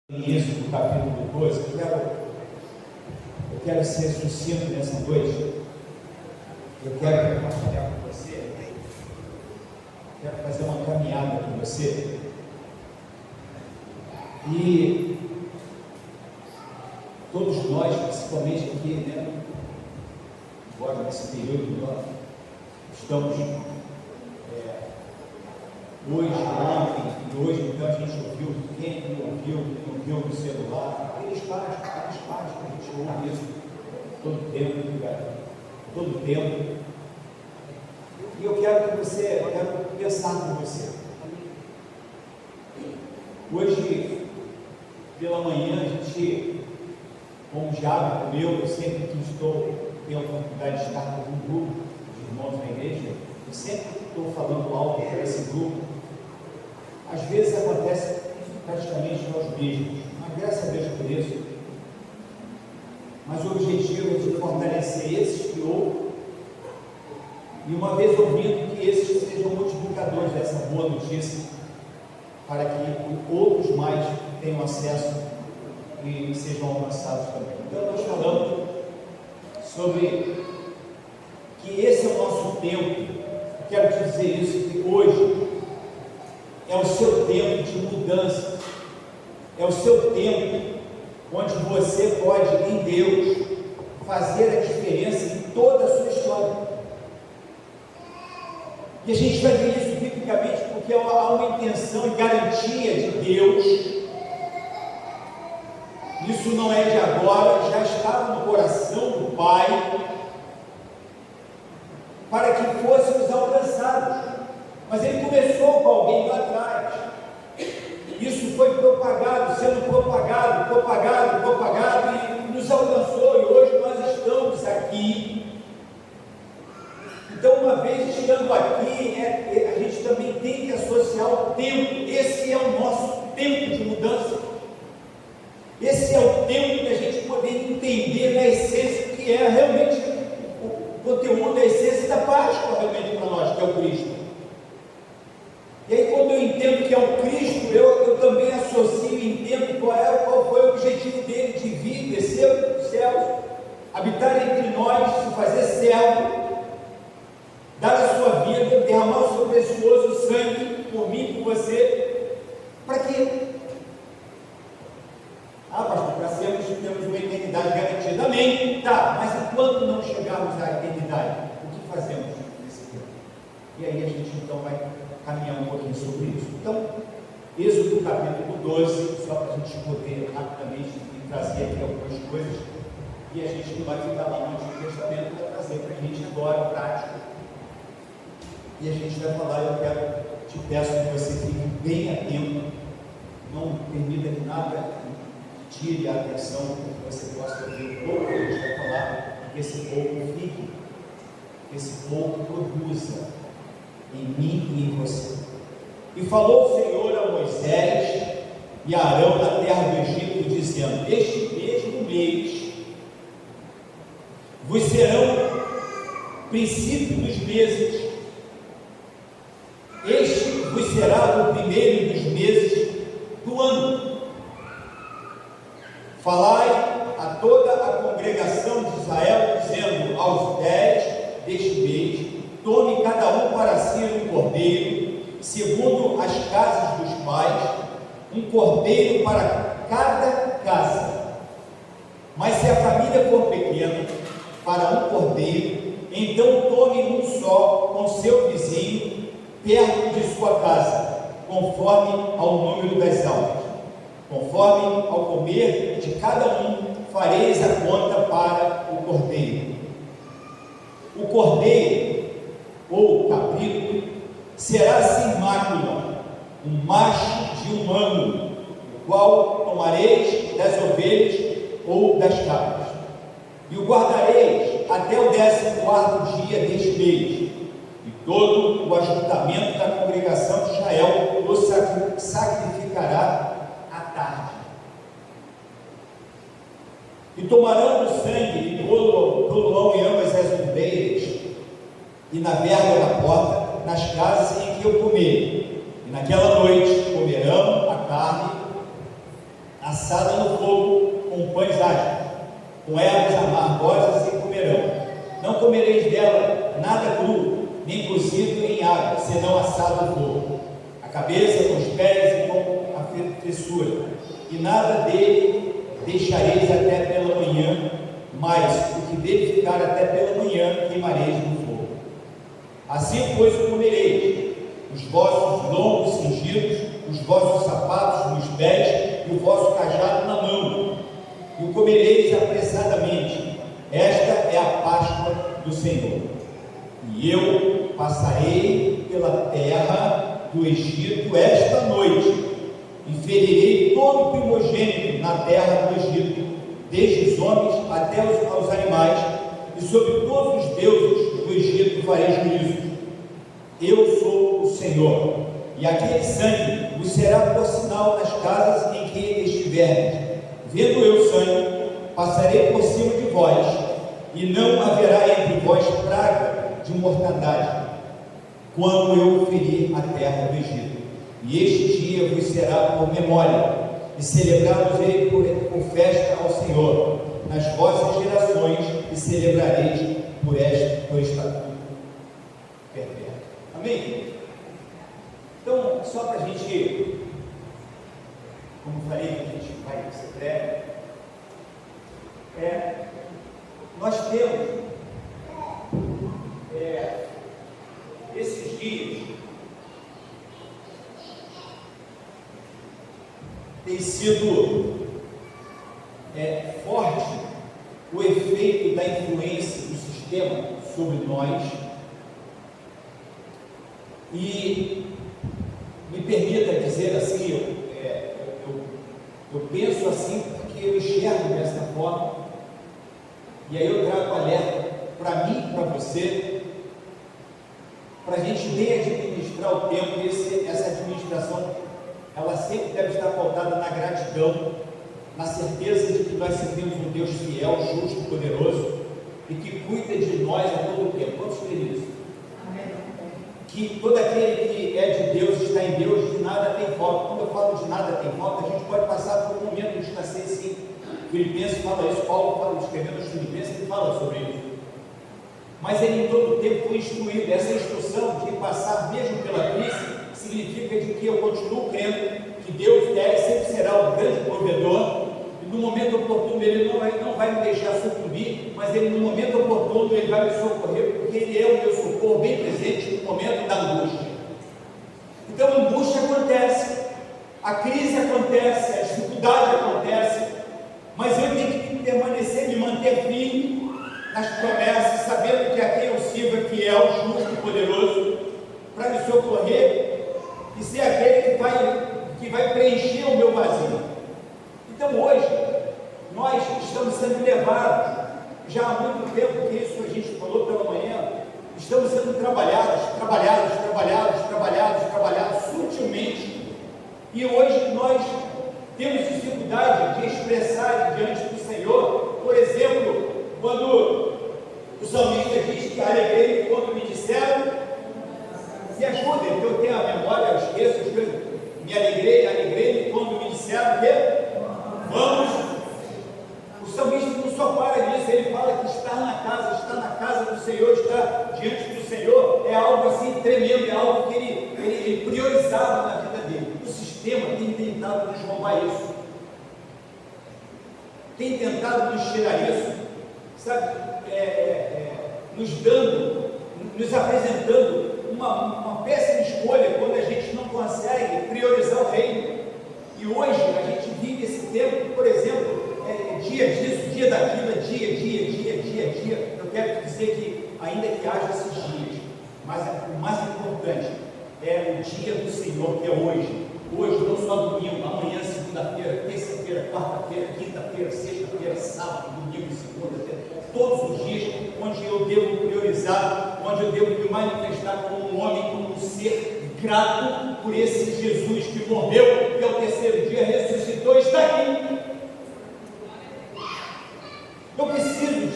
Êxodo, capítulo 12, eu quero ser sucinto nessa noite. Eu quero compartilhar com você, quero fazer uma caminhada com você. E todos nós, principalmente aqui, né, agora nesse período, nós estamos hoje, ontem e hoje, então a gente ouviu, quem não ouviu no celular, aqueles pais que a gente ouve isso todo tempo, cara, todo tempo. E eu quero pensar com você. Hoje, pela manhã, a gente, como já comeu, eu sempre que tenho a oportunidade de estar com um grupo de irmãos na igreja, eu sempre estou falando algo para esse grupo. Às vezes acontece praticamente nós mesmos, mas graças a Deus por isso. Mas o objetivo é de fortalecer esses que ouvem, e uma vez ouvindo, que esses sejam multiplicadores dessa boa notícia, para que outros mais tenham acesso e sejam alcançados também. Então nós falamos sobre que esse é o nosso tempo. Quero te dizer isso, que hoje é o seu tempo de mudança, é o seu tempo onde você pode, em Deus, fazer a diferença em toda a sua história. E a gente vai ver isso biblicamente porque há uma intenção e garantia de Deus. Isso não é de agora, já estava no coração do Pai, para que fôssemos alcançados. Mas ele começou com alguém lá atrás. Isso foi propagado, sendo propagado, e nos alcançou, e hoje nós estamos aqui. Então, uma vez estando aqui, a gente também tem que associar o tempo. Esse é o nosso tempo de mudança. Esse é o tempo da gente poder entender na essência que é realmente o conteúdo, a essência da Páscoa realmente para nós, que é o Cristo. E aí, quando eu entendo que é o Cristo, eu também associo e entendo qual foi o objetivo dele de vir, descer dos céus, habitar entre nós, se fazer servo, dar a sua vida, derramar o seu precioso sangue por mim, por você. Para quê? Pastor, para temos uma eternidade garantida. Amém? Tá, mas enquanto não chegarmos à eternidade, o que fazemos nesse tempo? E aí a gente então vai caminhar um pouquinho sobre isso. Então, Êxodo capítulo 12, só para a gente poder rapidamente trazer aqui algumas coisas, e a gente não vai ficar lá no Antigo Testamento para trazer para a gente agora, prático. E a gente vai falar, te peço que você fique bem atento, não permita que nada tire a atenção, que você possa ouvir o pouco que a gente vai falar, e que esse pouco fique, que esse pouco produza em mim e em você. E falou o Senhor a Moisés e a Arão na terra do Egito, dizendo: este mesmo mês vos serão princípio dos meses, este vos será o primeiro dos meses do ano. Falai a toda a congregação de Israel, dizendo: aos 10 deste mês, tome cada um para si um cordeiro, segundo as casas dos pais, um cordeiro para cada casa. Mas se a família for pequena, para um cordeiro, então tome um só com seu vizinho, perto de sua casa, conforme ao número das almas. Conforme ao comer de cada um, fareis a conta para o cordeiro. O cordeiro, ou cabrito, será sem mácula, um macho de um ano, o qual tomareis das ovelhas ou das cabras, e o guardareis até o 14º dia deste mês, e todo o ajuntamento da congregação de Israel o sacrificará à tarde. E tomarão do sangue e poluão em ambas as ombreiras, e na verga da porta, nas casas em que eu comer. E naquela noite comerão a carne assada no fogo com pães ásperos, com ervas amargosas e comerão. Não comereis dela nada cru, nem cozido em água, senão assado no fogo, a cabeça com os pés e com a fissura, e nada dele deixareis até pela manhã, mas o que dele ficar até pela manhã queimareis no fogo. Assim, pois, o comereis, os vossos lombos cingidos, os vossos sapatos nos pés e o vosso cajado na mão, e o comereis apressadamente. Esta é a Páscoa do Senhor. E eu passarei pela terra do Egito esta noite, e ferirei todo o primogênito na terra do Egito, desde os homens até aos animais, e sobre todos os deuses do Egito farei juízo. Eu sou o Senhor, e aquele sangue vos será por sinal nas casas em que estiverdes. Vendo eu o sangue, passarei por cima de vós, e não haverá entre vós praga de mortandade, quando eu ferir a terra do Egito. E este dia vos será por memória, e celebrá-los-ei por festa ao Senhor nas vossas gerações, e celebrareis por estatuto perpétuo. Amém? Então, só para a gente, como falei, que a gente vai ser breve, nós temos esses dias tem sido forte o efeito da influência do sistema sobre nós, e me permita dizer assim, eu penso assim porque eu enxergo dessa forma, e aí eu trago alerta para mim e para você, para a gente bem administrar o tempo. Essa administração, ela sempre deve estar pautada na gratidão, na certeza de que nós servimos um Deus fiel, justo, poderoso, e que cuida de nós a todo tempo. Quantos creem nisso? Que todo aquele que é de Deus, está em Deus, de nada tem falta. Quando eu falo de nada tem falta, a gente pode passar por um momento de escassez, sim. Filipenses fala isso, Paulo fala, escrevendo aos Filipenses, ele fala sobre isso. Mas ele em todo tempo foi instruído. Essa instrução de passar mesmo pela crise significa de que eu continuo crendo que Deus sempre será o grande provedor, e no momento oportuno ele não vai me deixar sucumbir, mas ele no momento oportuno ele vai me socorrer, porque ele é o meu socorro bem presente no momento da angústia. Então a angústia acontece, a crise acontece, a dificuldade acontece, mas eu tenho que permanecer, me manter firme nas promessas, sabendo que a quem eu sirvo é fiel, justo e poderoso, para me socorrer e ser aquele que vai preencher o meu vazio. Então hoje, nós estamos sendo levados, já há muito tempo que isso a gente falou pela manhã, estamos sendo trabalhados sutilmente, e hoje nós temos dificuldade de expressar diante do Senhor. Por exemplo, quando o salmista diz que alegrei quando me disseram, me ajudem, porque eu tenho a memória, eu esqueço as coisas. Me alegrei quando me disseram que vamos. O salmista não só para nisso, ele fala que estar na casa do Senhor, estar diante do Senhor, é algo assim tremendo, é algo que ele priorizava na vida dele. O sistema tem tentado nos roubar isso, tem tentado nos tirar isso, sabe, nos apresentando uma péssima escolha quando a gente não consegue priorizar o reino. E hoje a gente vive esse tempo, por exemplo, dia disso, dia daquilo, dia. Eu quero dizer que, ainda que haja esses dias, mas o mais importante é o dia do Senhor, que é hoje. Hoje, não só domingo, amanhã, segunda-feira, terça-feira, quarta-feira, quinta-feira, sexta-feira, sábado, domingo, segunda, todos os dias onde eu devo priorizar, onde eu devo me manifestar como um homem, como um ser grato por esse Jesus que morreu e ao terceiro dia ressuscitou e está aqui. Eu preciso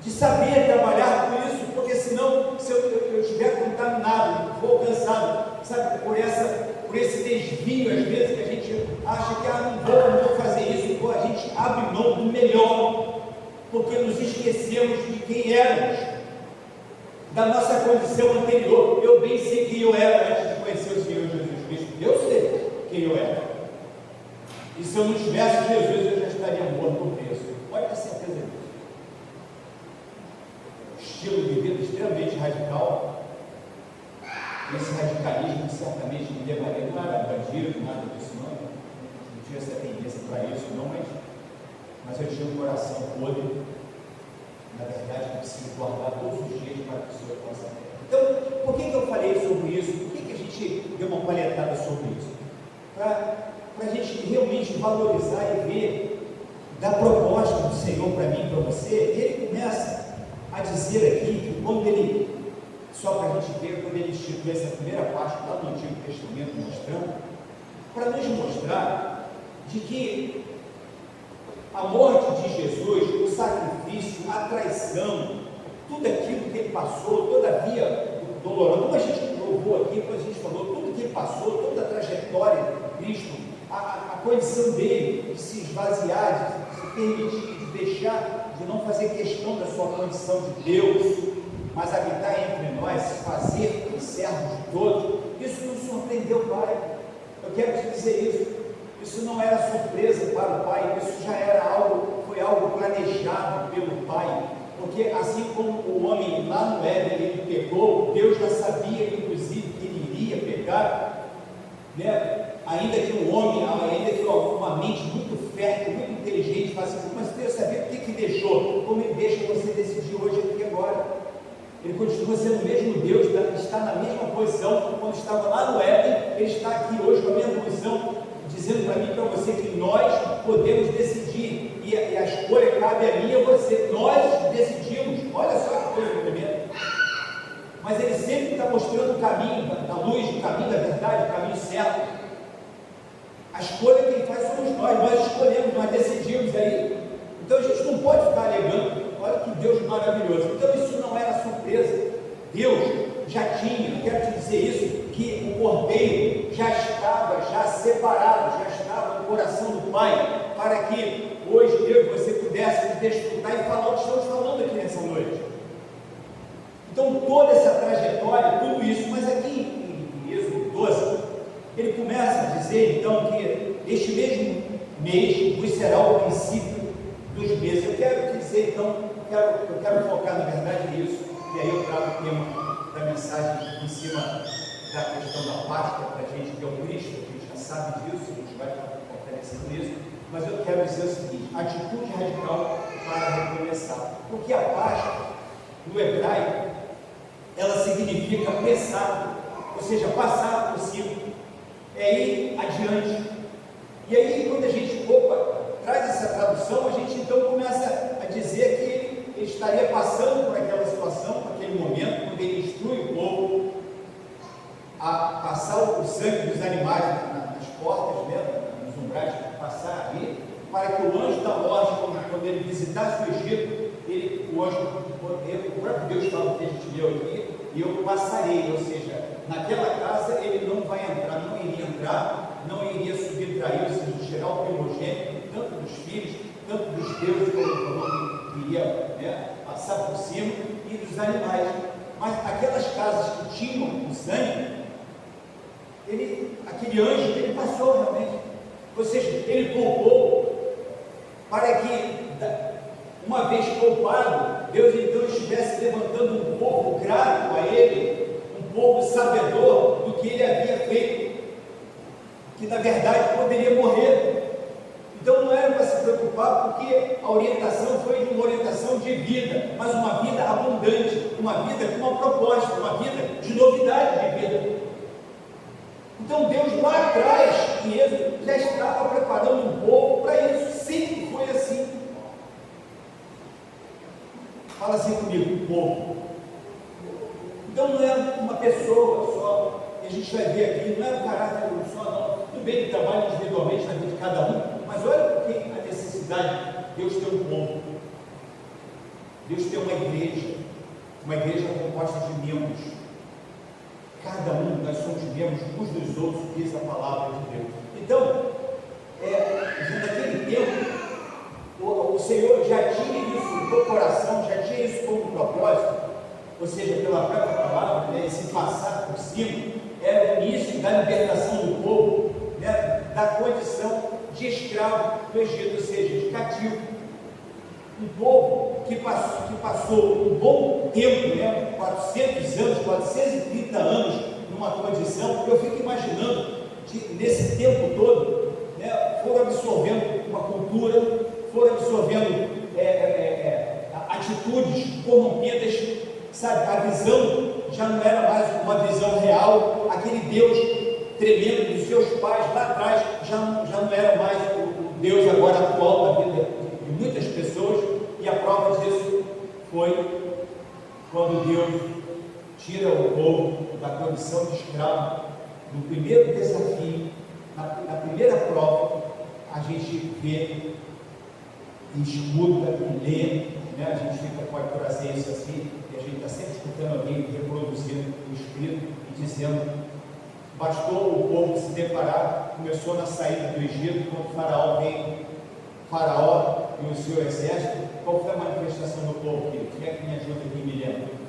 de saber trabalhar com isso, porque senão, se eu estiver contaminado, vou cansado, sabe, por esse desvio, às vezes, que a gente acha que não vou fazer isso, então a gente abre mão do melhor, porque nos esquecemos de quem éramos, da nossa condição anterior. Eu bem sei quem eu era antes de conhecer o Senhor Jesus Cristo, eu sei quem eu era, e se eu não tivesse Jesus, eu já estaria morto por preço, pode ter certeza disso. Estilo de vida extremamente radical. Esse radicalismo certamente me levaria, não era bandido, nada disso, não tinha essa tendência para isso, não, mas eu tinha um coração podre, na verdade, eu preciso guardar todos os dias para que o Senhor possa ter. Então, por que eu falei sobre isso? Por que a gente deu uma palhetada sobre isso? Para a gente realmente valorizar e ver da proposta do Senhor para mim, para você. Ele começa a dizer aqui que quando ele, só para a gente ver, quando ele institui essa primeira parte lá no Antigo Testamento, mostrando, para nos mostrar de que a morte de Jesus, o sacrifício, a traição, tudo aquilo que ele passou, toda a via dolorosa, como a gente louvou aqui, como a gente falou, tudo que ele passou, toda a trajetória de Cristo, a condição dele de se esvaziar, de se permitir, de deixar, de não fazer questão da sua condição de Deus, mas habitar entre nós, fazer servos de todos, isso não surpreendeu o Pai. Eu quero te dizer isso não era surpresa para o Pai, isso já era algo, foi algo planejado pelo Pai, porque assim como o homem lá no Éden ele pecou, Deus já sabia inclusive que ele iria pecar, né? Ainda que um homem, ainda que uma mente muito fértil, muito inteligente, fala assim, mas Deus sabia o que deixou, como ele deixa você decidir hoje aqui agora. Ele continua sendo o mesmo Deus, está na mesma posição quando estava lá no Éden, ele está aqui hoje com a mesma posição, dizendo para mim e para você que nós podemos decidir, e a escolha cabe a mim e a você, nós decidimos. Olha só que coisa tremenda. Mas ele sempre está mostrando o caminho da luz, o caminho da verdade, o caminho certo. A escolha quem faz somos nós escolhemos, nós decidimos aí. Então a gente não pode ficar alegando, olha que Deus maravilhoso. Então isso não era surpresa, Deus já tinha, quero te dizer isso, que o Cordeiro já estava separado, já estava no coração do Pai, para que hoje eu e você pudéssemos desfrutar e falar o que estamos falando aqui nessa noite. Então toda essa trajetória, tudo isso, mas aqui em Êxodo 12, ele começa a dizer então que este mesmo mês vos será o princípio dos meses. Eu quero dizer então, eu quero focar na verdade nisso, e aí eu trago o tema da mensagem em cima da questão da Páscoa, para a gente que é o Cristo, a gente já sabe disso, a gente vai fortalecendo isso, mas eu quero dizer o seguinte: atitude radical para recomeçar, porque a Páscoa, no hebraico, ela significa pensar, ou seja, passar por cima, é ir adiante. E aí, quando a gente traz essa tradução, a gente então começa a dizer que ele estaria passando por aquela situação, por aquele momento, quando ele instrui o povo a passar o sangue dos animais nas portas, né, nos umbrais, passar ali, para que o anjo da morte, quando ele visitasse o Egito, o próprio Deus fala que a gente leu aqui, e eu passarei, ou seja, naquela casa ele não vai entrar, não iria subtrair, ou seja, tirar o primogênito, tanto dos filhos, tanto dos deuses, como ele falou, que iria, né, passar por cima, e dos animais. Mas aquelas casas que tinham o sangue, aquele anjo, ele passou realmente, ou seja, ele poupou, para que, uma vez poupado, Deus então estivesse levantando um povo grato a ele, um povo sabedor do que ele havia feito, que na verdade poderia morrer. Então não era para se preocupar, porque a orientação foi de uma orientação de vida, mas uma vida abundante, uma vida com uma proposta, uma vida de novidade de vida. Então Deus lá atrás, em Êxodo, já estava preparando um povo para isso, sempre foi assim. Fala assim comigo, povo. Então não é uma pessoa só, e a gente vai ver aqui, não é um caráter só, não. Tudo bem que trabalha individualmente na vida de cada um, mas olha porque a necessidade. Deus tem um povo, Deus tem uma igreja composta de membros. Cada um, nós somos membros uns dos outros, diz a palavra de Deus. Então, naquele tempo, o Senhor já tinha isso no coração, já tinha isso como propósito, ou seja, pela própria palavra, né, esse passar por cima, era o início da libertação do povo, né, da condição de escravo do Egito, ou seja, de cativo. Um povo que passou um bom tempo, né, 400 anos, 430 anos, numa condição, eu fico imaginando, nesse tempo todo, né, foram absorvendo uma cultura, foram absorvendo atitudes corrompidas, sabe? A visão já não era mais uma visão real, aquele Deus tremendo dos seus pais lá atrás já não era mais o Deus agora atual da vida de muitas pessoas, e a prova disso foi quando Deus tira o povo da condição de escravo. No primeiro desafio, na primeira prova, a gente vê, escuta e lê, né? A gente pode trazer isso assim, e a gente está sempre escutando alguém reproduzindo o escrito e dizendo: bastou o povo se deparar, começou na saída do Egito, quando Faraó vem, Faraó e o seu exército. Qual foi a manifestação do povo aqui? Quem é que me ajuda aqui, me lembra?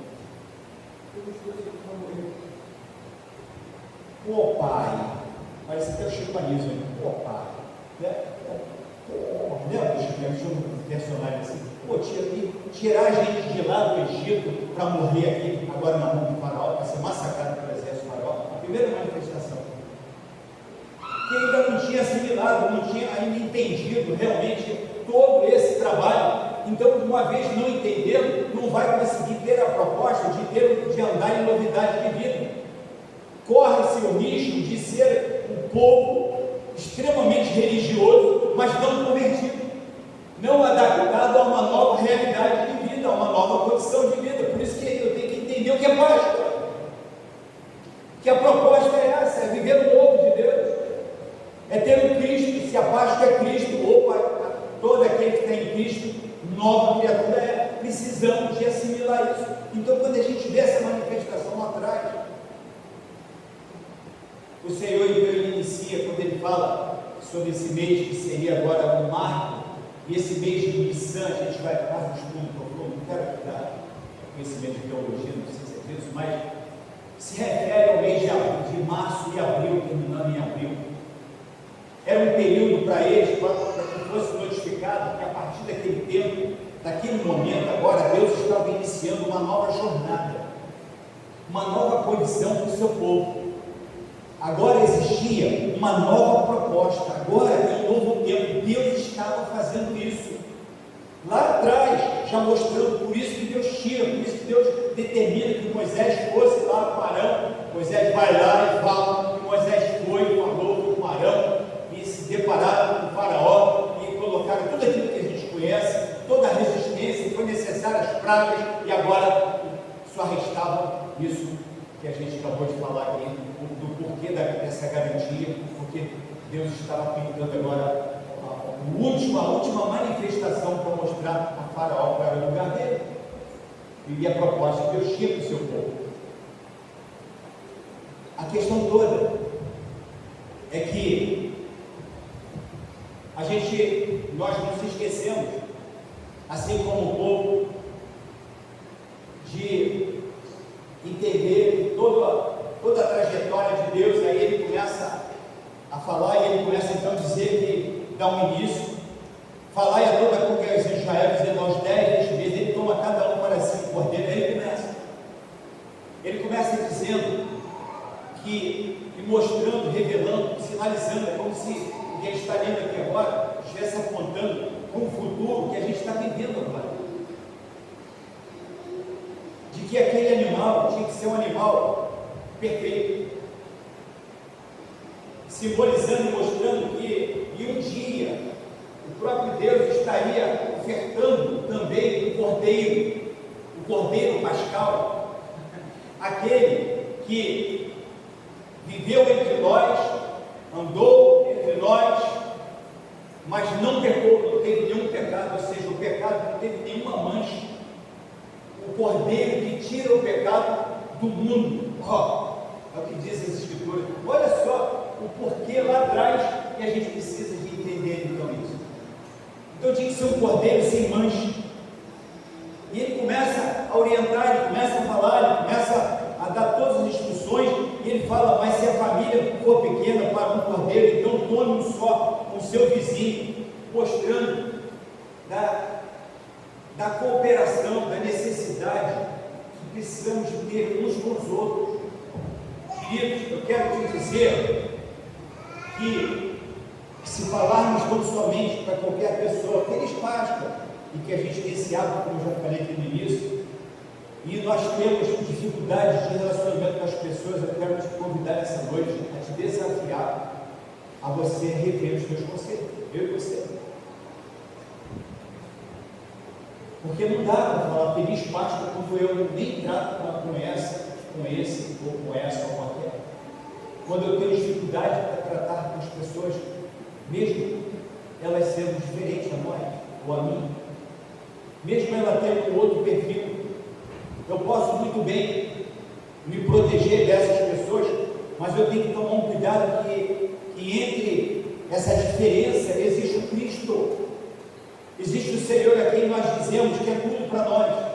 Ô pai, parece até o Chico Anísio, né? Ô pai, né? Lembra do Chico Anísio, um personagem assim? Pô, tirar a gente de lá do Egito para morrer aqui, agora na mão do Faraó, para ser massacrado pelo exército do Faraó. A primeira manifestação. Que ainda não tinha assimilado, não tinha ainda entendido realmente todo esse trabalho. Então, uma vez não entendendo, não vai conseguir ter a proposta de andar em novidade de vida. Corre-se o risco de ser um povo extremamente religioso, mas não convertido, não adaptado a uma nova realidade de vida, a uma nova condição de vida. Por isso que eu tenho que entender o que é Páscoa, que a proposta é essa, é viver o novo de Deus, é ter o Cristo. Se a Páscoa é Cristo, todo aquele que está em Cristo, nova criatura é. Precisamos de assimilar isso. Então, quando a gente vê essa manifestação lá atrás, o Senhor então inicia, quando ele fala sobre esse mês que seria agora um marco, e esse mês de Nissan, a gente vai fazer um estudo profundo, não quero dar conhecimento de teologia, não sei se é disso, mas se refere ao mês de março e abril, terminando em abril. Era um período para eles, para que fosse notificado que a partir daquele tempo, daquele momento, agora Deus estava iniciando uma nova jornada, uma nova condição para o seu povo. Agora existia uma nova proposta, agora é um novo tempo. Deus estava fazendo isso lá atrás, já mostrando. Por isso que Deus tira, por isso que Deus determina que Moisés fosse lá para Arão. Moisés vai lá e fala que Moisés foi, falou com Arão, e se depararam com o Faraó e colocaram tudo aquilo que a gente conhece, toda a resistência, foi necessária as pragas, e agora só restava isso que a gente acabou de falar aqui, do porquê dessa garantia, porque Deus estava pintando agora a última manifestação para mostrar a Faraó para o lugar dele, e a proposta que Deus tinha para o seu povo. A questão toda é que nós nos esquecemos, assim como o povo, de entender toda a trajetória de Deus. Aí ele começa a falar, e ele começa então a dizer que dá um início, falar a toda a congregação de Israel, dizendo aos 10 meses, ele toma cada um para si, cordeiro. Aí ele começa dizendo que, e mostrando, revelando, sinalizando, é como se o que ele está lendo aqui agora estivesse apontando com o futuro que a gente está vivendo agora, de que aquele animal tinha que ser um animal perfeito, simbolizando e mostrando que um dia o próprio Deus estaria ofertando também o cordeiro pascal, aquele que viveu entre nós, andou entre nós, mas não pecou, não teve nenhum pecado, ou seja, o pecado não teve nenhuma mancha. O cordeiro que tira o pecado do mundo. É o que diz as Escrituras. Olha só o porquê lá atrás que a gente precisa de entender então isso. Então tinha que ser um cordeiro sem mancha. E ele começa a orientar, ele começa a falar, ele começa a dar todas as instruções, e ele fala, mas se a família for pequena para um cordeiro, então tome um só com o seu vizinho, mostrando da cooperação, da necessidade que precisamos de ter uns com os outros. Queridos, eu quero te dizer que se falarmos tão somente para qualquer pessoa, feliz Páscoa, e que a gente tem esse hábito, como eu já falei aqui no início, e nós temos dificuldades de relacionamento com as pessoas, eu quero te convidar essa noite a te desafiar a você rever os teus conselhos, eu e você. Porque não dá para falar feliz Páscoa quando eu nem trato com esse ou com essa ou qualquer. Quando eu tenho dificuldade para tratar com as pessoas, mesmo elas sendo diferentes a nós ou a mim, mesmo ela tendo um outro perfil, eu posso muito bem me proteger dessas pessoas, mas eu tenho que tomar um cuidado que entre essa diferença existe o Cristo, existe o Senhor a quem nós dizemos que é tudo para nós.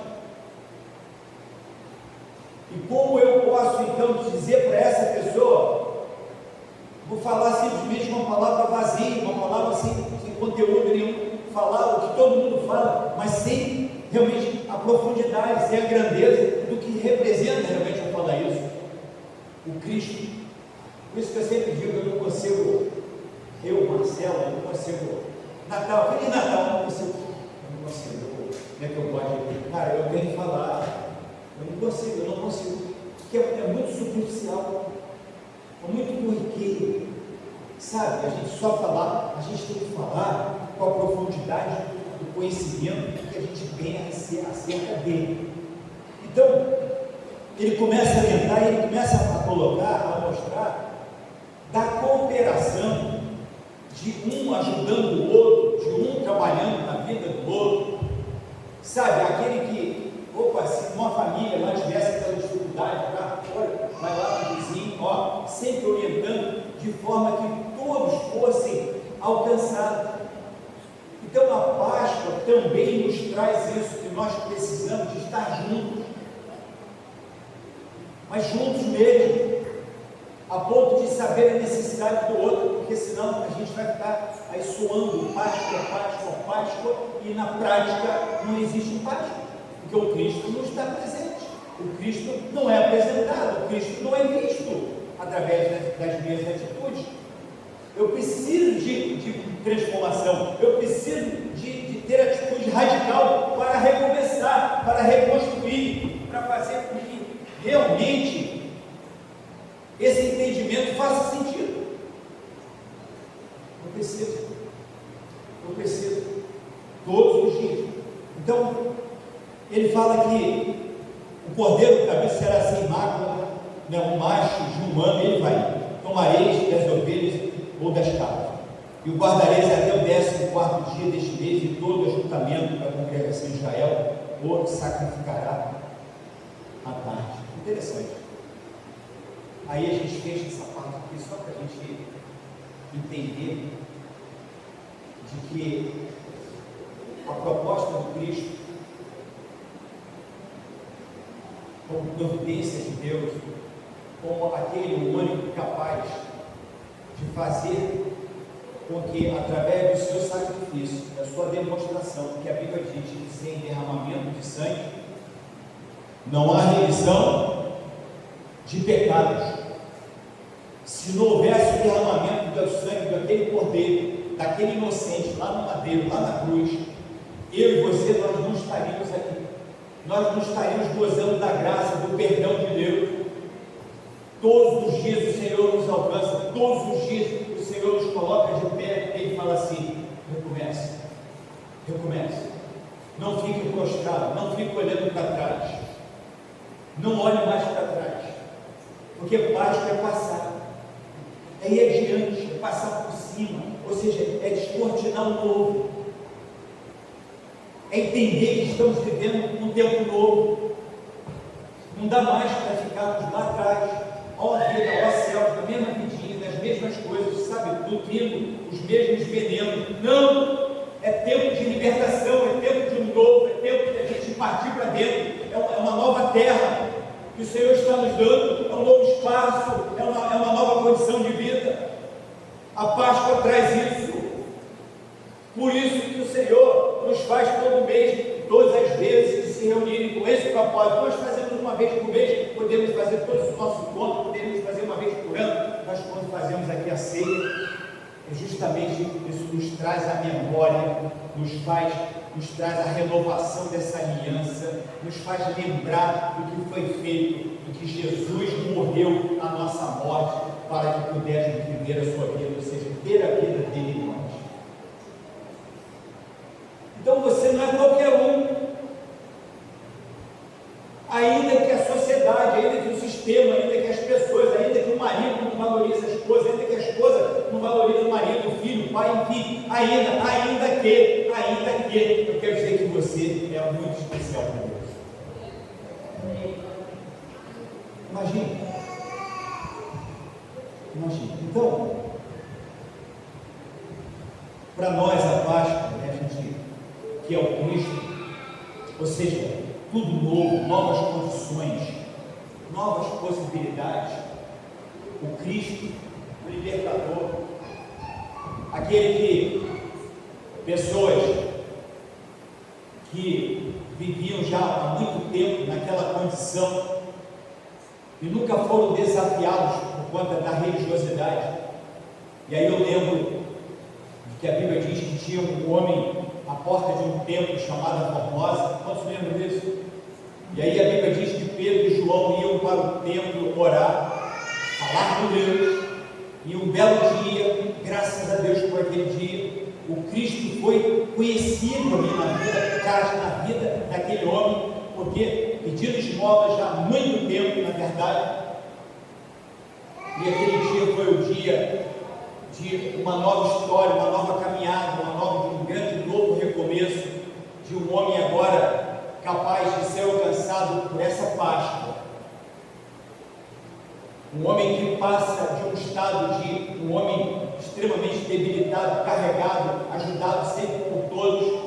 E como eu posso então dizer para essa pessoa, vou falar simplesmente uma palavra vazia, uma palavra sem conteúdo nenhum, falar o que todo mundo fala, mas sem realmente a profundidade, sem a grandeza do que representa realmente eu falar isso, o Cristo. Por isso que eu sempre digo, eu não consigo, Marcelo, eu não consigo, Natal, feliz Natal, eu não consigo, como é que eu posso, cara, eu tenho que falar, eu não consigo, porque é muito superficial, é muito corriqueiro, sabe, a gente só falar, a gente tem que falar com a profundidade do conhecimento que a gente tem acerca dele. Então, ele começa a orientar, ele começa a colocar, a mostrar da cooperação, de um ajudando o outro, de um trabalhando na vida do outro, sabe, aquele que, se uma família lá tivesse aquela dificuldade, olha, vai lá para o vizinho, sempre orientando, de forma que todos fossem alcançados. Então a Páscoa também nos traz isso, que nós precisamos de estar juntos, mas juntos mesmo, a ponto de saber a necessidade do outro, porque senão a gente vai ficar aí soando Páscoa, e na prática não existe Páscoa, porque o Cristo não está presente, o Cristo não é apresentado, o Cristo não é visto através das minhas atitudes. Eu preciso de transformação, eu preciso de ter atitude radical para recomeçar, para reconstruir, para fazer com que realmente esse entendimento faça sentido. Eu preciso, todos os dias. Então, ele fala que o cordeiro também será sem mácula, um macho de um ano, ele vai, tomareis das ovelhas ou das cabras, e o guardareis até o 14º dia deste mês, e todo ajuntamento da congregação de Israel o sacrificará à tarde. Interessante. Aí a gente fecha essa parte aqui só para a gente entender de que a proposta do Cristo, como providência de Deus, como aquele único capaz de fazer com que, através do seu sacrifício, da sua demonstração, que a Bíblia diz que sem derramamento de sangue não há remissão de pecados. Se não houvesse o derramamento do sangue daquele cordeiro, daquele inocente lá no madeiro, lá na cruz, eu e você, nós não estaríamos aqui, nós não estaríamos gozando da graça, do perdão de Deus. Todos os dias o Senhor nos alcança, todos os dias o Senhor nos coloca de pé, e Ele fala assim: recomece, não fique prostrado, não fique olhando para trás, não olhe mais para trás, porque Páscoa é passar, é ir adiante, é passar por cima, ou seja, é descortinar o novo, é entender que estamos vivendo um tempo novo, não dá mais para ficarmos lá atrás, ó vida, ó céu, na mesma vidinha, nas mesmas coisas, sabe, nutrindo os mesmos venenos. Não! É tempo de libertação, é tempo de um novo, é tempo de a gente partir para dentro. É uma nova terra que o Senhor está nos dando, é um novo espaço, é uma nova condição de vida. A Páscoa traz isso. Por isso que o Senhor nos faz todo mês, todas as vezes que se reunirem com esse propósito. Nós fazemos uma vez por mês, podemos fazer todos os nossos encontros, podemos fazer uma vez por ano. Nós, quando fazemos aqui a ceia, justamente isso nos traz a memória, nos traz a renovação dessa aliança, nos faz lembrar do que foi feito, do que Jesus morreu a nossa morte, para que pudéssemos viver a sua vida, ou seja, ter a vida dele em nós. Então você não é qualquer um, ainda que a sociedade, ainda que o sistema, ainda que as pessoas, ainda que o marido não valorize a esposa, ainda que a esposa não valorize o marido, o filho, o pai, enfim, ainda que, eu quero dizer que você é muito especial para Deus. Imagine. Então, para nós a Páscoa, né, gente, que é o Cristo, ou seja, tudo novo, novas condições, novas possibilidades. O Cristo, o libertador, aquele que pessoas que viviam já há muito tempo naquela condição e nunca foram desafiados por conta da religiosidade. E aí eu lembro de que a Bíblia diz que tinha um homem à porta de um templo chamado Formosa. Quantos lembram disso? E aí a Bíblia diz que Pedro e João iam para o templo orar, falar com Deus, e um belo dia, graças a Deus por aquele dia, o Cristo foi conhecido ali na vida daquele homem, porque pedindo esmola já há muito tempo, na verdade. E aquele dia foi o dia de uma nova história, uma nova caminhada, de um grande novo recomeço, de um homem agora capaz de ser alcançado por essa Páscoa. Um homem que passa de um estado de um homem extremamente debilitado, carregado, ajudado sempre por todos,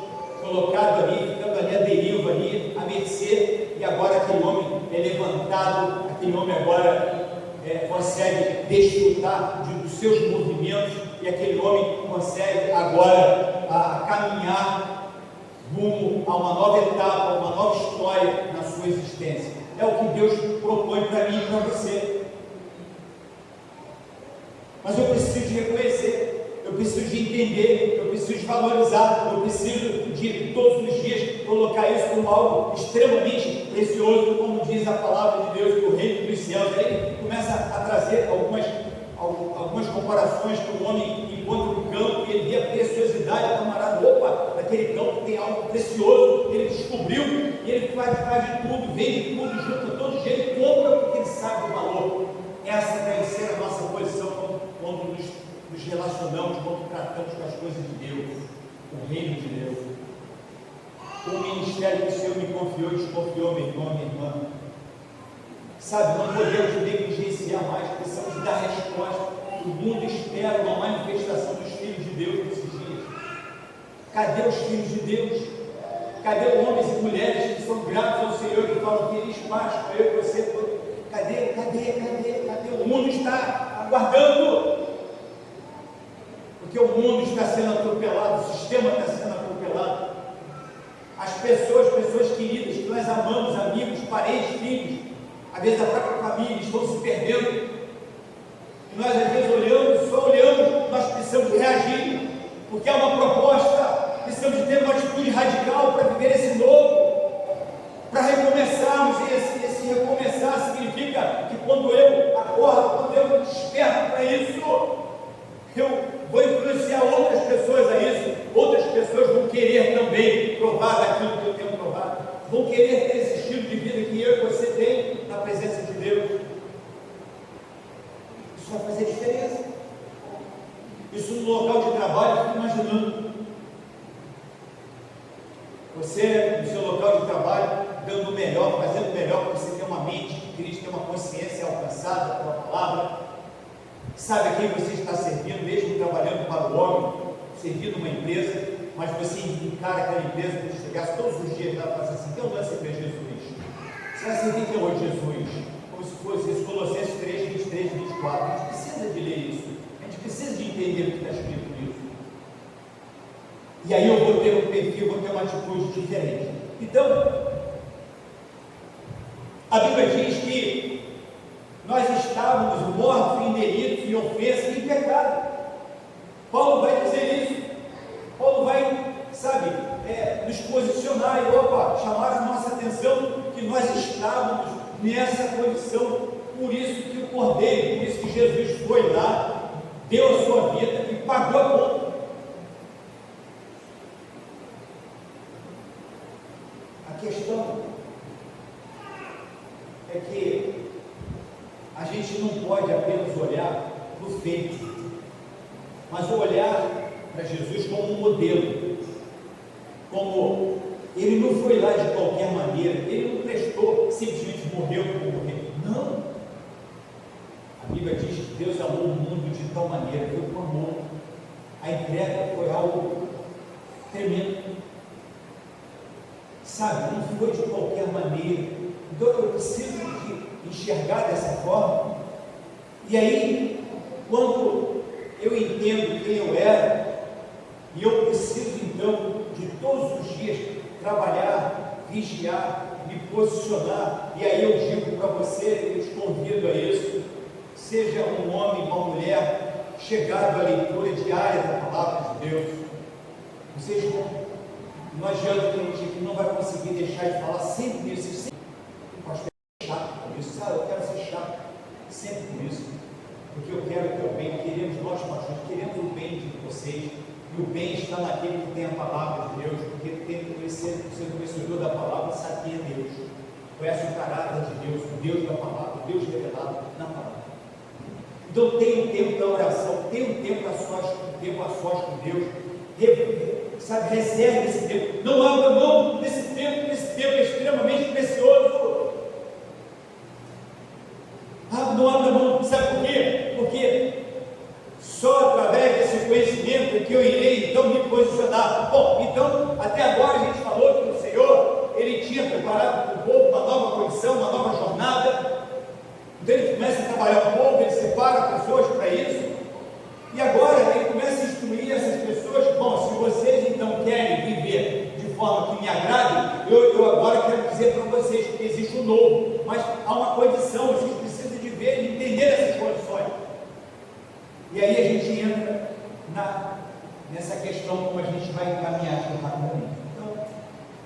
colocado ali, ficando ali à deriva, ali, à mercê, e agora aquele homem é levantado, aquele homem agora consegue desfrutar dos seus movimentos, e aquele homem consegue agora caminhar rumo a uma nova etapa, uma nova história na sua existência. É o que Deus propõe para mim e para você. Mas eu preciso de reconhecer, eu preciso de entender, eu preciso de valorizar, eu preciso de todos os dias colocar isso como algo extremamente precioso, como diz a palavra de Deus, que o reino dos céus. Aí ele começa a trazer algumas comparações que o homem encontra no campo e ele vê a preciosidade do camarada. Opa, naquele campo tem algo precioso, ele descobriu, e ele faz de tudo, vende tudo, junta todo jeito, compra porque ele sabe o valor. Essa deve ser a nossa posição quando nos relacionamos, quando tratamos com as coisas de Deus, o reino de Deus. O ministério que o Senhor me confiou, desconfiou, meu irmão, minha irmã. Sabe, não podemos negligenciar mais, precisamos dar resposta. O mundo espera uma manifestação dos filhos de Deus nesses dias. Cadê os filhos de Deus? Cadê homens e mulheres que são gratos ao Senhor, que falam feliz Páscoa, eu e você? Cadê? O mundo está aguardando. Porque o mundo está sendo atropelado, o sistema está sendo atropelado. As pessoas queridas que nós amamos, amigos, parentes, filhos, às vezes a própria família, estão se perdendo. E nós às vezes só olhamos, nós precisamos reagir, porque é uma proposta, precisamos ter uma atitude radical para viver esse novo, para recomeçarmos. E esse recomeçar significa que quando eu acordo, quando eu desperto para isso, eu vou influenciar outras pessoas a isso. Outras pessoas vão querer também provar daquilo que eu tenho provado, vão querer ter esse estilo de vida que eu e você tem na presença de Deus. Isso vai fazer diferença. Isso no local de trabalho, eu fico imaginando você no seu local de trabalho dando o melhor, fazendo o melhor, porque você tem uma mente Cristo, tem uma consciência alcançada pela palavra, sabe a quem você está servindo, mesmo trabalhando para o homem, servindo uma empresa, mas você encara aquela empresa como se chegasse todos os dias lá e falasse assim: então vai servir Jesus. Você vai servir quem hoje Jesus? Como se fosse isso, Colossenses 3, 23, 24. A gente precisa de ler isso, a gente precisa de entender o que está escrito nisso. E aí eu vou ter um perfil, vou ter uma atitude diferente. Então, a Bíblia diz que nós estávamos mortos em delitos e ofensas e em pecado. Paulo vai dizer isso. Paulo vai, sabe, nos posicionar e chamar a nossa atenção que nós estávamos nessa condição. Por isso que o Cordeiro, por isso que Jesus foi lá, deu a sua vida e pagou a conta. A questão é que a gente não pode apenas olhar para o feito, mas olhar para Jesus como um modelo, como ele não foi lá de qualquer maneira, ele não prestou, simplesmente morreu como morreu. Não. A Bíblia diz que Deus amou o mundo de tal maneira que o amou. A entrega foi algo tremendo. Sabe, não foi de qualquer maneira. Então eu preciso de enxergar dessa forma. E aí, quando eu entendo quem eu era, e eu preciso então de todos os dias trabalhar, vigiar, me posicionar, e aí eu digo para você, eu te convido a isso: seja um homem, uma mulher chegado à leitura diária da palavra de Deus. Vocês não adianta que a gente não vai conseguir deixar de falar sempre isso. Eu acho que é chato com isso, sabe? Eu quero ser chato sempre com isso, porque eu quero o teu bem, queremos nós pastores, queremos o bem de vocês, e o bem está naquele que tem a palavra de Deus, porque tem que ser conhecedor da palavra, sabe quem é Deus, conhece o caráter de Deus, o Deus da palavra, o Deus revelado na palavra. Então tem um tempo da oração, tem um tempo a sós com Deus, sabe, reserve esse tempo, não abra mão desse tempo, é extremamente precioso. Não abra mão, sabe por quê? Porque só através desse conhecimento é que eu irei então me posicionar. Bom, então até agora a gente falou que o Senhor, ele tinha preparado para o povo uma nova condição, uma nova jornada. Então ele começa a trabalhar o povo, ele separa pessoas para isso, e agora ele começa a instruir essas pessoas. Bom, se vocês então querem viver de forma que me agrade, eu agora quero dizer para vocês que existe um novo, mas há uma condição, vocês precisam de ver, de entender essas condições. E aí a gente entra nessa questão, como a gente vai encaminhar aqui rapidamente. Então,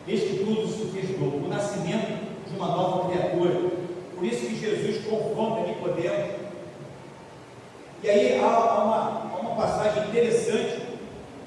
eis que tudo se fez novo, o nascimento de uma nova criatura. Por isso que Jesus confronta Nicodemo. E aí há uma passagem interessante,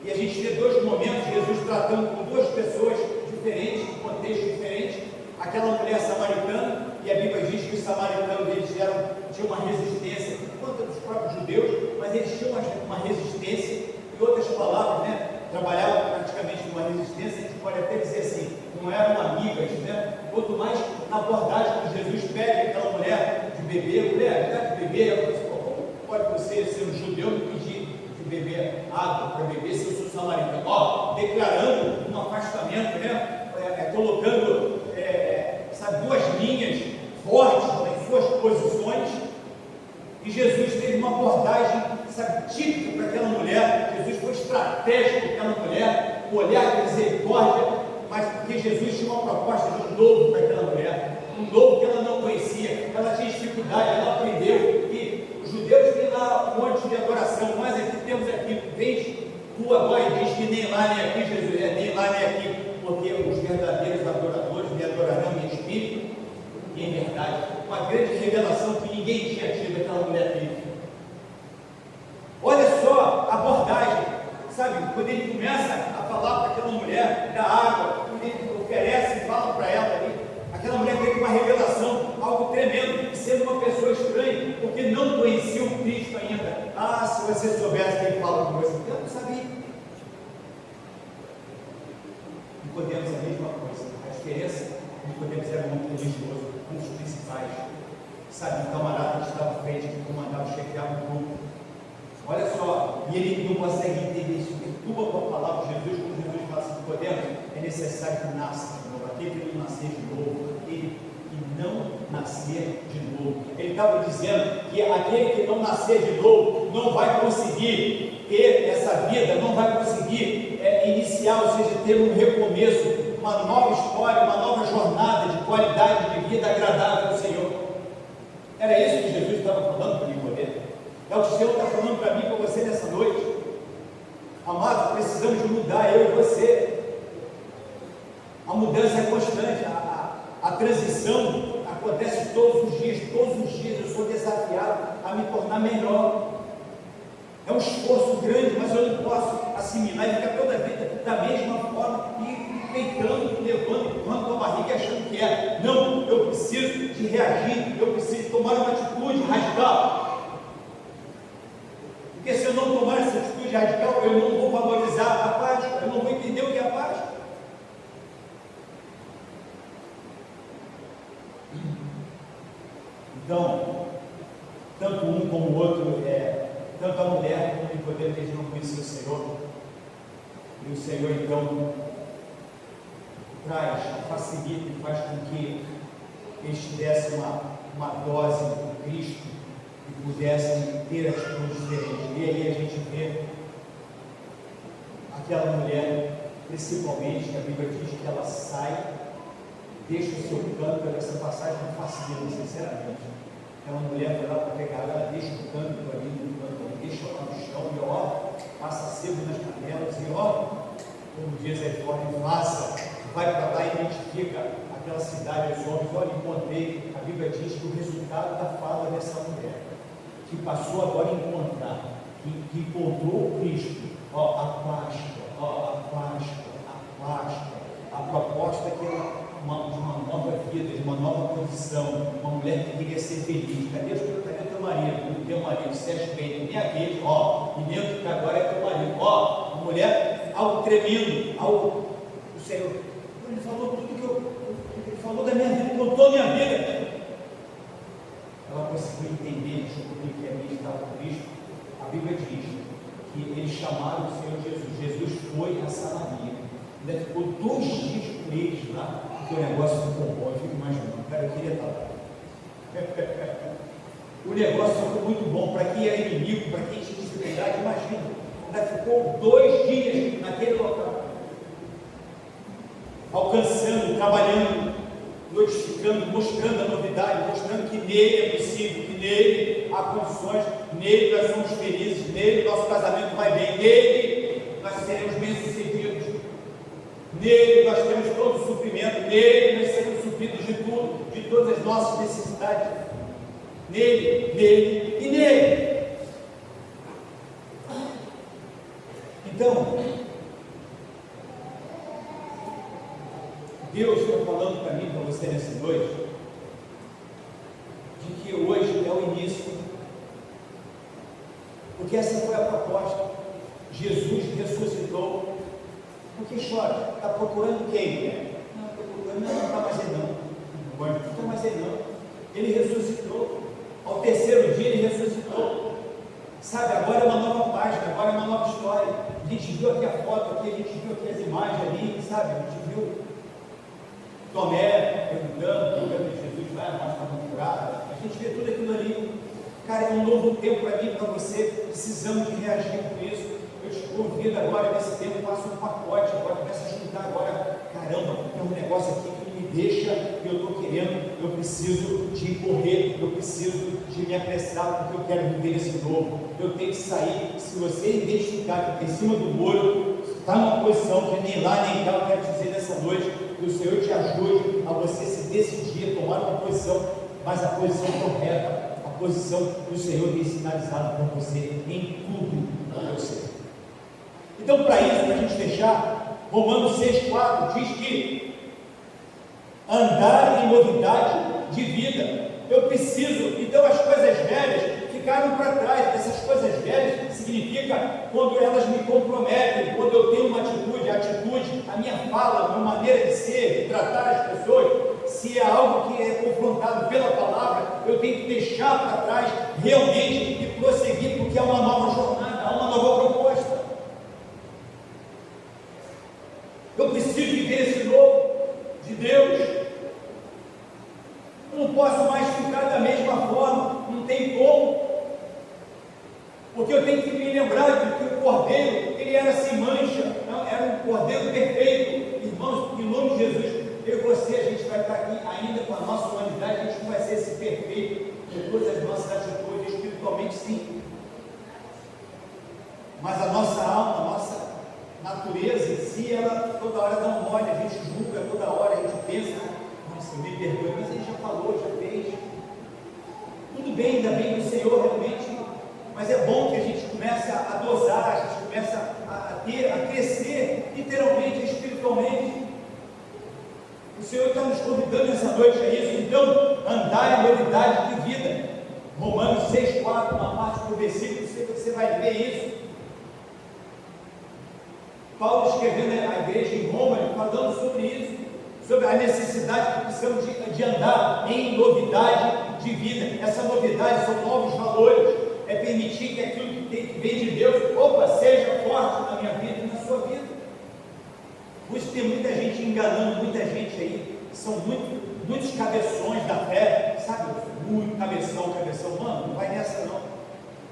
e a gente tem dois momentos, Jesus tratando com duas pessoas diferentes, em contexto diferente, aquela mulher samaritana, e a Bíblia diz que os samaritanos eles tinham uma resistência, por conta dos próprios judeus, mas eles tinham uma resistência, em outras palavras, trabalhavam praticamente numa resistência. A gente pode até dizer assim, não eram amigas, quanto mais na abordagem que Jesus pede aquela mulher de beber, mulher, dá de beber, ela fala assim: como pode você ser um judeu me pedir de beber água para beber se eu sou samaritano? Declarando um afastamento, colocando, duas linhas fortes nas suas posições. E Jesus teve uma abordagem, típica para aquela mulher. Jesus foi estratégico para aquela mulher, um olhar de misericórdia, mas porque Jesus tinha uma proposta de um novo para aquela mulher, um novo que ela não conhecia, ela tinha dificuldade, ela aprendeu que os judeus têm lá um monte de adoração, nós aqui temos aqui, vem tu agora e diz que nem lá nem aqui, Jesus, nem lá nem aqui, porque os verdadeiros adoradores me adorarão em espírito e em verdade. Uma grande revelação que ninguém tinha tido, aquela mulher teve. Olha só a abordagem, quando ele começa a falar para aquela mulher da água, quando ele oferece e fala para ela ali, aquela mulher teve uma revelação, algo tremendo, e sendo uma pessoa estranha, porque não conhecia o Cristo ainda. Se você soubesse quem fala com você, eu não sabia. Nicodemos é a mesma coisa, a diferença, Nicodemos era muito religioso, um dos principais, Sabe, um camarada que estava à frente, que comandava, chefiava um grupo. Olha só, e ele não consegue entender isso. Perturba com a palavra de Jesus, quando Jesus fala assim: podemos, é necessário que nasça de novo. Aquele que não nascer de novo, ele que não nascer de novo. Ele estava dizendo que aquele que não nascer de novo não vai conseguir ter essa vida, não vai conseguir iniciar, ou seja, ter um recomeço, uma nova história, uma nova jornada de qualidade de vida agradável ao Senhor. Era isso que Jesus estava falando para Nicodemo. É o que o Senhor está falando para mim e para você nessa noite. Amados, precisamos de mudar, eu e você. A mudança é constante, a transição acontece todos os dias eu sou desafiado a me tornar melhor. É um esforço grande, mas eu não posso assimilar e ficar toda a vida da mesma forma, e peitando, levando, empurrando com a barriga e achando que é. Não, eu preciso de reagir, eu preciso tomar uma atitude radical. Porque se eu não tomar essa atitude radical, eu não vou valorizar a Páscoa, eu não vou entender o que é a Páscoa. Então, tanto um como o outro, tanto a mulher como o Nicodemo, eles não conheciam o Senhor. E o Senhor então facilita e faz com que eles tivessem uma dose do Cristo e pudessem ter atitudes diferentes. E aí a gente vê aquela mulher, principalmente, que a Bíblia diz que ela sai, deixa o seu canto. Essa passagem não fascina, sinceramente. Aquela mulher vai lá para pegar, ela deixa o canto ali no canto, deixa lá no chão e passa sebo nas canelas e como diz aí fora, vai para lá e identifica aquela cidade, os homens, encontrei. A Bíblia diz que o resultado da fala dessa mulher, que passou agora a encontrar, que encontrou o Cristo, a Páscoa, a proposta que era de uma nova vida, de uma nova condição, uma mulher que queria ser feliz. Cadê o teu marido? O teu marido, Sérgio Bem, nem aquele, e nem o que agora é teu marido, uma mulher, algo tremendo, o Senhor, ele falou tudo ele falou da minha vida, contou a minha vida. Ela conseguiu entender, descobrir que ali estava o Cristo. A Bíblia diz que eles chamaram o Senhor Jesus. Jesus foi a Samaria, ainda ficou 2 dias com eles lá, porque o negócio ficou bom. Eu fico imaginando, cara, eu queria estar lá. O negócio ficou muito bom para quem era inimigo, para quem tinha dificuldade. Imagina, ainda ficou 2 dias naquele local, alcançando, trabalhando, notificando, mostrando a novidade, mostrando que nele é possível, que nele há condições, nele nós somos felizes, nele nosso casamento vai bem, nele nós seremos bem-sucedidos, nele nós temos todo o suprimento, nele nós seremos supridos de tudo, de todas as nossas necessidades, nele e nele. Então, Deus está falando para mim, para você nessa noite, de que hoje é o início, porque essa foi a proposta. Jesus ressuscitou. Por que chora? Está procurando quem? Não, estou procurando, não está mais ele não. Não está mais ele não. Ele ressuscitou. Ao 3º dia ele ressuscitou. Sabe, agora é uma nova página, agora é uma nova história. A gente viu aqui a foto, aqui, a gente viu aqui as imagens ali, sabe? A gente viu Tomé perguntando, Jesus vai, a mostra está curada. A gente vê tudo aquilo ali. Cara, é um novo tempo para mim, para você. Precisamos de reagir com isso. Eu te convido agora, nesse tempo, faça um pacote. Agora começa a juntar agora. Caramba, tem um negócio aqui que me deixa, que eu estou querendo. Eu preciso de correr, eu preciso de me apressar, porque eu quero viver esse novo. Eu tenho que sair. Se você identificar que em cima do muro está numa posição que nem lá nem cá, eu quero dizer nessa noite que o Senhor te ajude a você se decidir a tomar uma posição, mas a posição correta, a posição que o Senhor tem sinalizado para você em tudo para você. Então, para isso, para a gente fechar, Romanos 6,4 diz que andar em novidade de vida. Eu preciso, então as coisas velhas ficaram para trás. Essas coisas velhas significa quando elas me comprometem, quando eu tenho uma atitude, a minha fala, a minha maneira de ser, de tratar as pessoas, se é algo que é confrontado pela palavra, eu tenho que deixar para trás realmente e prosseguir, porque há uma nova jornada, há uma nova proposta. Eu preciso viver esse novo de Deus. Eu não posso mais ficar da mesma forma, não tem como. Porque eu tenho que me lembrar de que o Cordeiro, ele era sem mancha, não, era um Cordeiro perfeito. Irmãos, em nome de Jesus, eu e você, a gente vai estar aqui ainda com a nossa humanidade, a gente não vai ser esse perfeito em todas as nossas atitudes, espiritualmente sim. Mas a nossa alma, a nossa natureza em si, ela toda hora dá um mole, a gente julga toda hora, a gente pensa, nossa, me perdoe, mas ele já falou, já fez. Tudo bem, ainda bem que o Senhor realmente, mas é bom que a gente comece a dosar, a gente comece a crescer, literalmente, espiritualmente. O Senhor está nos convidando essa noite a isso, então, andar em novidade de vida. Romanos 6,4, uma parte do versículo, você vai ver isso. Paulo escrevendo a igreja em Roma, falando sobre isso, sobre a necessidade que precisamos de andar em novidade de vida. Essa novidade são novos valores, é permitir que aquilo que vem de Deus, seja forte na minha vida e na sua vida. Por isso tem muita gente enganando, muita gente aí, são muitos cabeções da fé, sabe? Muito cabeção, mano, não vai nessa não.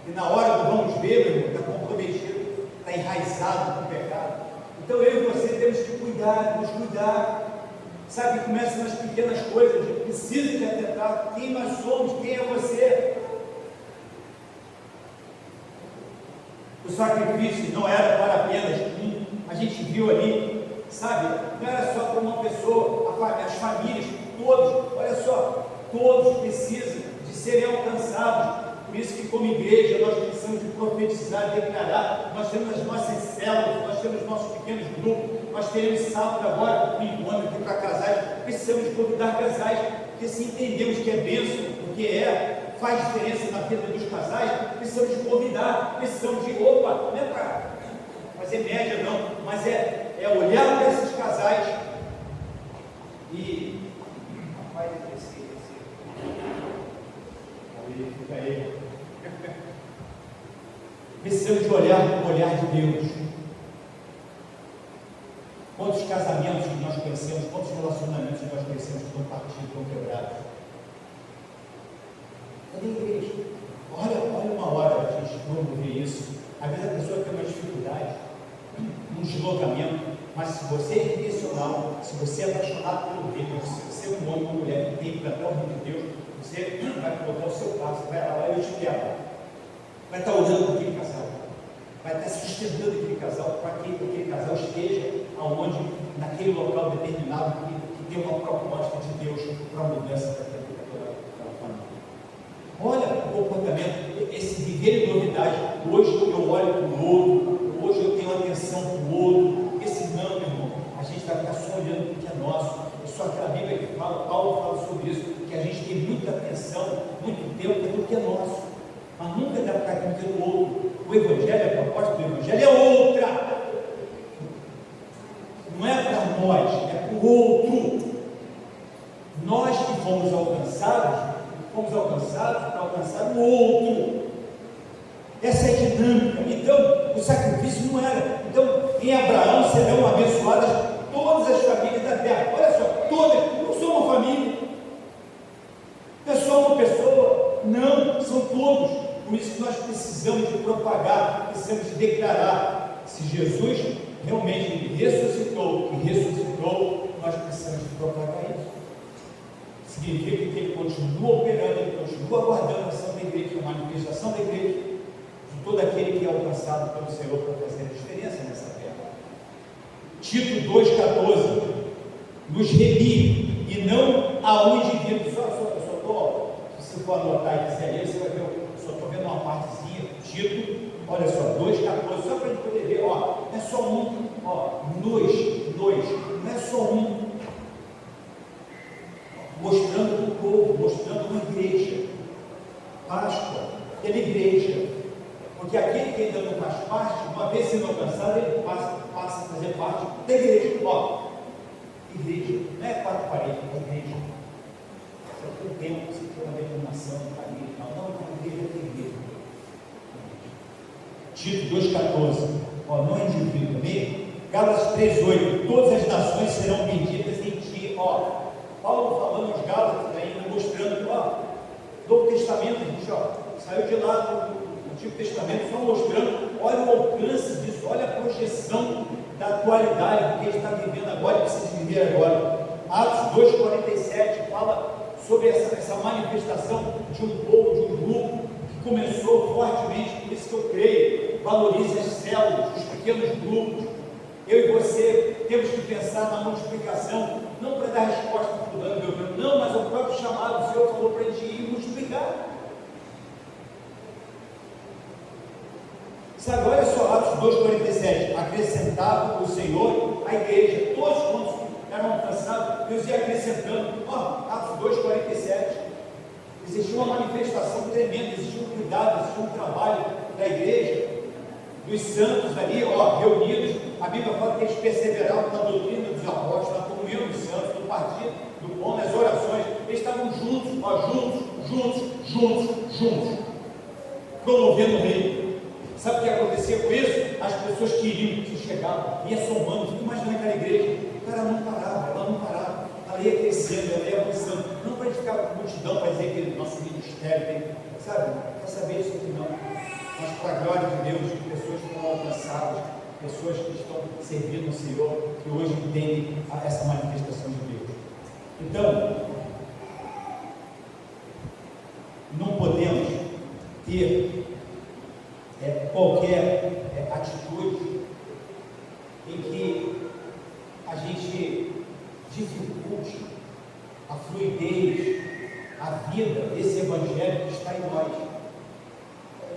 E na hora do vamos ver, meu irmão, está comprometido, está enraizado com o pecado. Então eu e você temos que nos cuidar, sabe? Começa nas pequenas coisas, a gente precisa de atentar quem nós somos, quem é você. O sacrifício não era para apenas um, a gente viu ali, sabe? Não era só para uma pessoa, as famílias, todos, olha só, todos precisam de serem alcançados. Por isso que como igreja nós precisamos de profetizar, declarar. Nós temos as nossas células, nós temos nossos pequenos grupos, nós teremos sábado agora um encontro aqui para casais. Precisamos de convidar casais, porque se entendemos que é bênção, porque faz diferença na vida dos casais, precisamos de convidar, precisamos de não é para fazer média não, mas é olhar para esses casais e vai descer. Fica aí. Precisamos de olhar com o olhar de Deus. Quantos casamentos que nós conhecemos, quantos relacionamentos que nós conhecemos que estão partidos, estão quebrados? Cadê a igreja? Olha uma hora a gente promover isso. Às vezes a pessoa tem uma dificuldade, um deslocamento, mas se você é intencional, se você é apaixonado pelo Deus, se você é um homem ou uma mulher que tem que plantar o reino de Deus, você vai colocar o seu passo, vai lá e eu te quero. Vai estar orando por aquele casal, vai estar sustentando aquele casal, para que aquele casal esteja aonde, naquele local determinado, que tem uma proposta de Deus para a mudança daquela família. Olha o comportamento, esse viver em novidade. Hoje eu olho para o outro, hoje eu tenho atenção para o outro, esse não, meu irmão, a gente vai ficar só olhando o que é nosso. É só aquela Bíblia que fala, Paulo fala sobre isso, que a gente tem muita atenção, muito tempo pelo que é nosso, mas nunca dá para ficar com o outro. O Evangelho, a proposta do Evangelho é outra, não é para nós, é para o outro. Nós que fomos alcançados para alcançar o outro. Essa é a dinâmica. Então, o sacrifício não era. Então, em Abraão serão abençoadas todas as famílias da terra. Olha só, todas, não sou uma família, é só uma pessoa, não, são todos. Por isso que nós precisamos de propagar, precisamos de declarar. Se Jesus realmente ressuscitou, nós precisamos de propagar isso. Significa que ele continua operando, ele continua guardando a ação da igreja, a manifestação da igreja, de todo aquele que é alcançado pelo Senhor para fazer a diferença nessa terra. Tito 2,14 nos remir e não a um indivíduo. Se você for anotar e quiser ler, você vai ver, eu só estou vendo uma partezinha. Tito, olha só, 2,14, só para a gente poder ver, não é só um, dois, não é só um. Mostrando o povo, mostrando uma igreja. Páscoa, aquela igreja. Porque aquele que ainda não faz parte, uma vez sendo alcançado, ele passa a fazer parte da igreja. Igreja, não é quatro paredes, é igreja. tem um tempo, você tem uma determinação, caminho e tal. Não, a igreja tem igreja. Tito 2,14. Não é indivíduo, amém? Gálatas 3,8. Todas as nações serão benditas em ti. Paulo falando aos Gálatas ainda, mostrando, Novo Testamento, a gente saiu de lá do Antigo Testamento, só mostrando, olha o alcance disso, olha a projeção da atualidade, do que a gente está vivendo agora, que precisa viver agora. Atos 2,47 fala sobre essa manifestação de um povo, de um grupo, que começou fortemente, por isso que eu creio, valorize as células, os pequenos grupos. Eu e você temos que pensar na multiplicação, não para dar resposta para fulano, meu, não, mas o próprio chamado, o Senhor falou para a gente ir multiplicar. Sabe, olha só, Atos 2,47, acrescentava o Senhor à igreja, todos quantos eram alcançados, Deus ia acrescentando. Atos 2,47, existia uma manifestação tremenda, existia um cuidado, existia um trabalho da igreja, dos santos ali, reunidos. A Bíblia fala que eles perseveravam na doutrina dos apóstolos, na comunhão dos santos, no partir do pão, nas orações. Eles estavam juntos, promovendo o reino. Sabe o que acontecia com isso? As pessoas queriam que chegavam, ia somando. Fica imaginando aquela igreja, o cara não parava, ela não parava, ela ia crescendo, ela ia avançando. Não para a gente ficar com multidão, para dizer que nosso ministério tem, sabe? Quer saber isso aqui não. Mas para a glória de Deus, que pessoas foram alcançadas, pessoas que estão servindo o Senhor, que hoje entendem essa manifestação de Deus. Então, não podemos ter qualquer atitude em que a gente dificulte a fluidez, a vida desse evangelho que está em nós.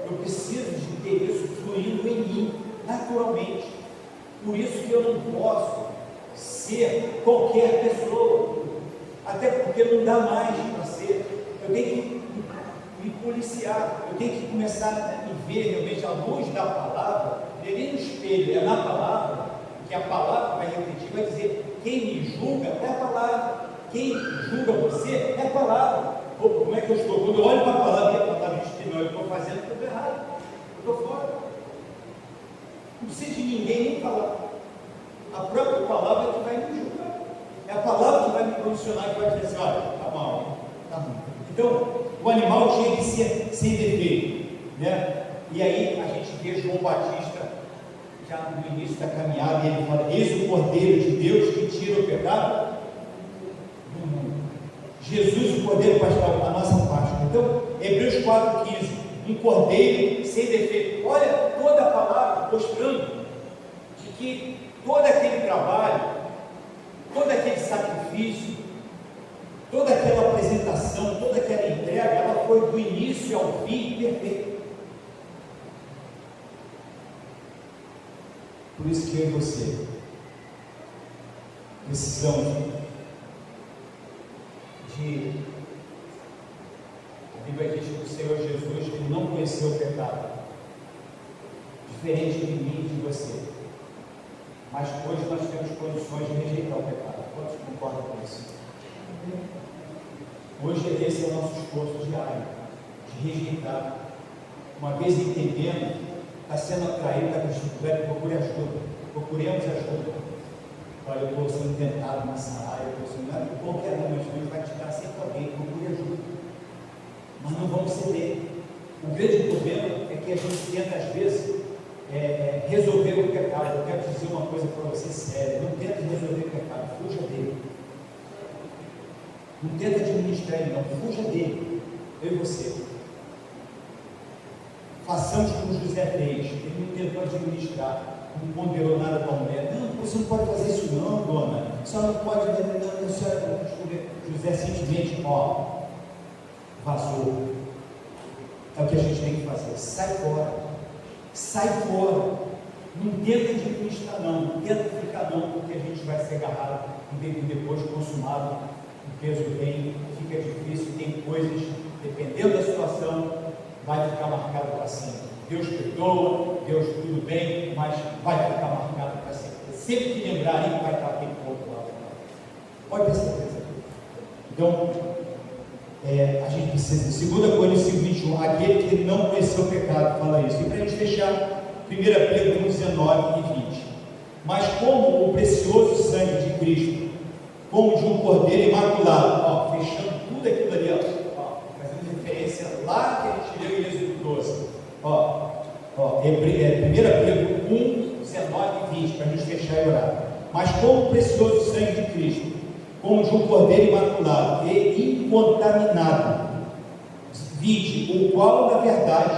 Eu preciso de ter isso fluindo em mim, naturalmente. Por isso que eu não posso ser qualquer pessoa, até porque não dá mais para ser. Eu tenho que me policiar, eu tenho que começar a ver realmente a luz da palavra, não é nem no espelho, é na palavra, que a palavra vai refletir, vai dizer, quem me julga é a palavra, quem julga você é a palavra. Como é que eu estou? Quando eu olho para a palavra e a palavra diz que não, eu estou fazendo tudo errado, eu estou fora. Não precisa de ninguém nem falar. A própria palavra que vai me julgar. É a palavra que vai me condicionar, que vai dizer assim, olha, está mal, está ruim. Então, o animal tinha que ser sem defeito, né? E aí a gente vê João Batista, já no início da caminhada, e ele fala, eis o Cordeiro de Deus que tira o pecado do mundo. Jesus, o Cordeiro pascal, a nossa parte. Então, Hebreus 4,15, um Cordeiro sem defeito. Olha toda a palavra mostrando de que todo aquele trabalho, todo aquele sacrifício, toda aquela apresentação, toda aquela entrega, ela foi do início ao fim perfeita. Por isso que eu e você precisamos de... A Bíblia diz que o Senhor Jesus, ele não conheceu o pecado, diferente de mim e de você. Mas hoje nós temos condições de rejeitar o pecado. Quantos concordam com isso? Hoje esse é o nosso esforço diário, de rejeitar. Uma vez entendendo, está sendo atraído, está constituído, procure ajuda. Procuremos ajuda. Olha, eu estou sendo tentado nessa área, eu estou sendo... Qualquer um, Deus vai te dar sempre alguém, procure ajuda. Mas não vamos ceder. O grande problema é que a gente tenta, às vezes, resolver o pecado. Eu quero dizer uma coisa para você séria: não tenta resolver o pecado, fuja dele. Não tenta administrar ele, não, fuja dele. Eu e você. Façamos como José fez. Ele não tentou administrar, não ponderou nada com a mulher. Não, você não pode fazer isso, não, dona. A senhora não pode. Não, a senhora, José simplesmente, vazou. É o que a gente tem que fazer. Sai fora. Sai fora. Não tenta administrar, não tenta ficar, não, porque a gente vai ser agarrado e depois consumado. O peso vem, fica difícil, tem coisas, dependendo da situação, vai ficar marcado para sempre. Deus perdoa, Deus tudo bem, mas vai ficar marcado para sempre. Sempre que lembrarem, vai estar aquele ponto lá. Pode ter certeza. Então, A gente precisa, 2 Coríntios 5:21, aquele que não conheceu o pecado, fala isso. E para a gente fechar, 1 Pedro 1:19 e 20. Mas como o precioso sangue de Cristo, como de um cordeiro imaculado, fechando tudo aquilo ali, fazendo referência lá que ele tirou em Êxodo 12. 1 Pedro 1:19 e 20, para a gente fechar e orar. Mas como o precioso sangue de Cristo, como de um cordeiro imaculado e incontaminado, vide, o qual, na verdade,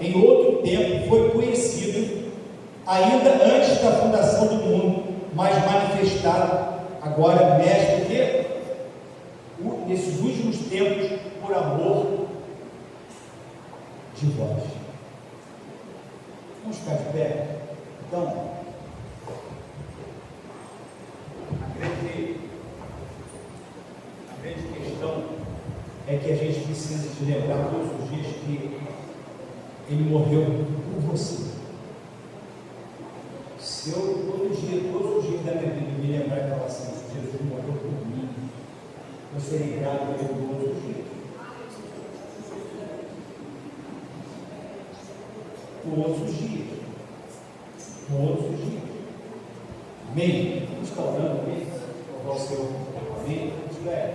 em outro tempo foi conhecido, ainda antes da fundação do mundo, mas manifestado agora, mestre, que nesses últimos tempos, por amor de vós. Vamos ficar de pé? Então, a grande questão é que a gente precisa de lembrar todos os dias que Ele morreu por você. Se eu todos os dias da minha vida me lembrar e falar assim, Jesus morreu por mim, eu serei grato a Ele todos os dias. Todos os dias. Todos os dias. Amém? Vamos estar orando, amém? Louvar o Senhor. Amém? Vamos ver.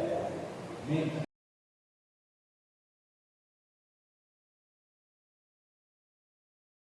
Amém?